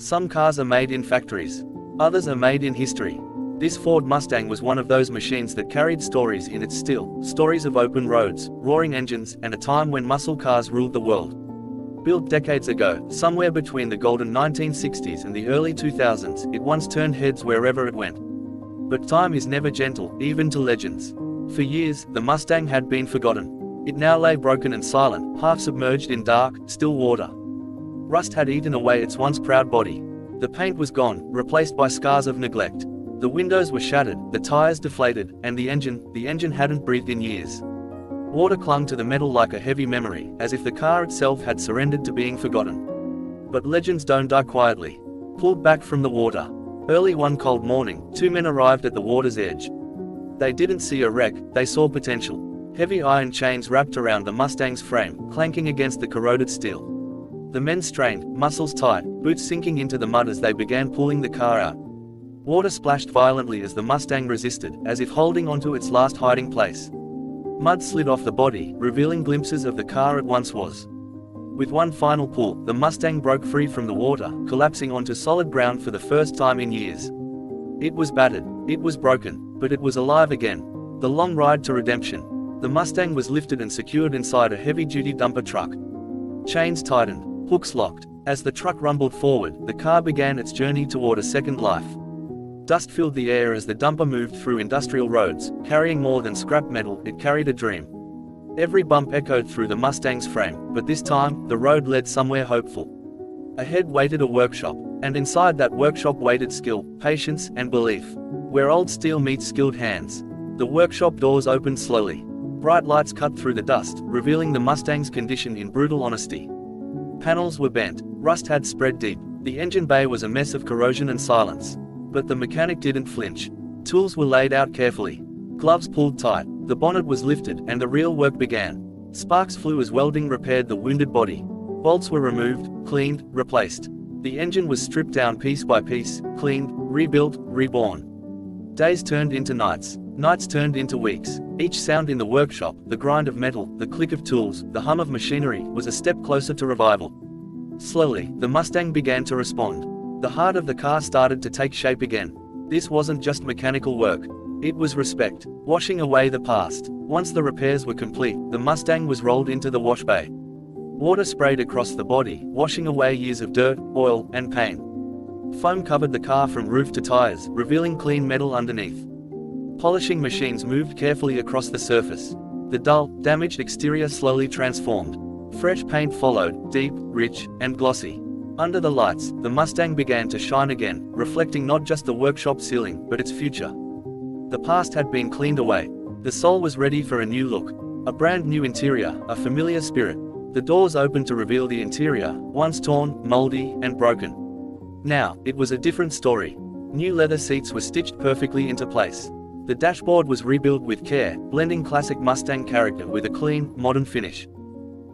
Some cars are made in factories. Others are made in history. This Ford Mustang was one of those machines that carried stories in its steel, stories of open roads, roaring engines, and a time when muscle cars ruled the world. Built decades ago, somewhere between the golden 1960s and the early 2000s, it once turned heads wherever it went. But time is never gentle, even to legends. For years, the Mustang had been forgotten. It now lay broken and silent, half submerged in dark, still water. Rust had eaten away its once proud body. The paint was gone, replaced by scars of neglect. The windows were shattered, the tires deflated, and the engine hadn't breathed in years. Water clung to the metal like a heavy memory, as if the car itself had surrendered to being forgotten. But legends don't die quietly. Pulled back from the water. Early one cold morning, two men arrived at the water's edge. They didn't see a wreck, they saw potential. Heavy iron chains wrapped around the Mustang's frame, clanking against the corroded steel. The men strained, muscles tight, boots sinking into the mud as they began pulling the car out. Water splashed violently as the Mustang resisted, as if holding onto its last hiding place. Mud slid off the body, revealing glimpses of the car it once was. With one final pull, the Mustang broke free from the water, collapsing onto solid ground for the first time in years. It was battered, it was broken, but it was alive again. The long ride to redemption. The Mustang was lifted and secured inside a heavy-duty dumper truck. Chains tightened, hooks locked. As the truck rumbled forward, the car began its journey toward a second life. Dust filled the air as the dumper moved through industrial roads, carrying more than scrap metal, it carried a dream. Every bump echoed through the Mustang's frame, but this time, the road led somewhere hopeful. Ahead waited a workshop, and inside that workshop waited skill, patience, and belief. Where old steel meets skilled hands. The workshop doors opened slowly. Bright lights cut through the dust, revealing the Mustang's condition in brutal honesty. Panels were bent, rust had spread deep, the engine bay was a mess of corrosion and silence. But the mechanic didn't flinch. Tools were laid out carefully. Gloves pulled tight, the bonnet was lifted, and the real work began. Sparks flew as welding repaired the wounded body. Bolts were removed, cleaned, replaced. The engine was stripped down piece by piece, cleaned, rebuilt, reborn. Days turned into nights. Nights turned into weeks. Each sound in the workshop, the grind of metal, the click of tools, the hum of machinery, was a step closer to revival. Slowly, the Mustang began to respond. The heart of the car started to take shape again. This wasn't just mechanical work. It was respect, washing away the past. Once the repairs were complete, the Mustang was rolled into the wash bay. Water sprayed across the body, washing away years of dirt, oil, and pain. Foam covered the car from roof to tires, revealing clean metal underneath. Polishing machines moved carefully across the surface. The dull, damaged exterior slowly transformed. Fresh paint followed, deep, rich, and glossy. Under the lights, the Mustang began to shine again, reflecting not just the workshop ceiling, but its future. The past had been cleaned away. The soul was ready for a new look. A brand new interior, a familiar spirit. The doors opened to reveal the interior, once torn, moldy, and broken. Now, it was a different story. New leather seats were stitched perfectly into place. The dashboard was rebuilt with care, blending classic Mustang character with a clean, modern finish.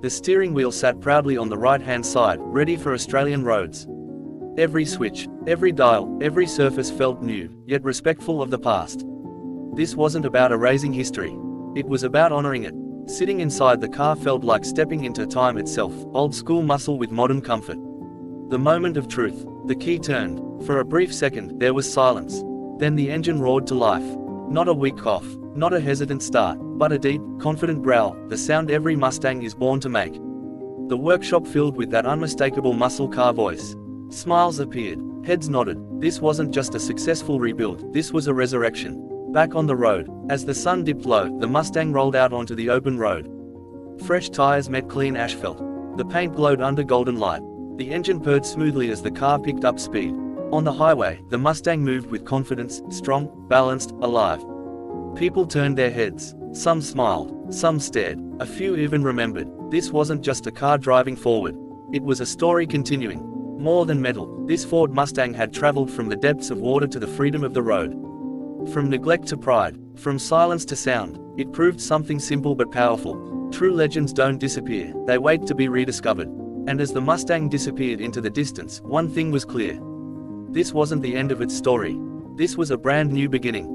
The steering wheel sat proudly on the right-hand side, ready for Australian roads. Every switch, every dial, every surface felt new, yet respectful of the past. This wasn't about erasing history. It was about honoring it. Sitting inside the car felt like stepping into time itself, old-school muscle with modern comfort. The moment of truth. The key turned. For a brief second, there was silence. Then the engine roared to life. Not a weak cough, not a hesitant start, but a deep, confident growl, the sound every Mustang is born to make. The workshop filled with that unmistakable muscle car voice. Smiles appeared, heads nodded. This wasn't just a successful rebuild, this was a resurrection. Back on the road, as the sun dipped low, the Mustang rolled out onto the open road. Fresh tires met clean asphalt. The paint glowed under golden light. The engine purred smoothly as the car picked up speed. On the highway, the Mustang moved with confidence, strong, balanced, alive. People turned their heads. Some smiled, some stared, a few even remembered. This wasn't just a car driving forward. It was a story continuing. More than metal, this Ford Mustang had traveled from the depths of water to the freedom of the road. From neglect to pride, from silence to sound, it proved something simple but powerful. True legends don't disappear, they wait to be rediscovered. And as the Mustang disappeared into the distance, one thing was clear. This wasn't the end of its story. This was a brand new beginning.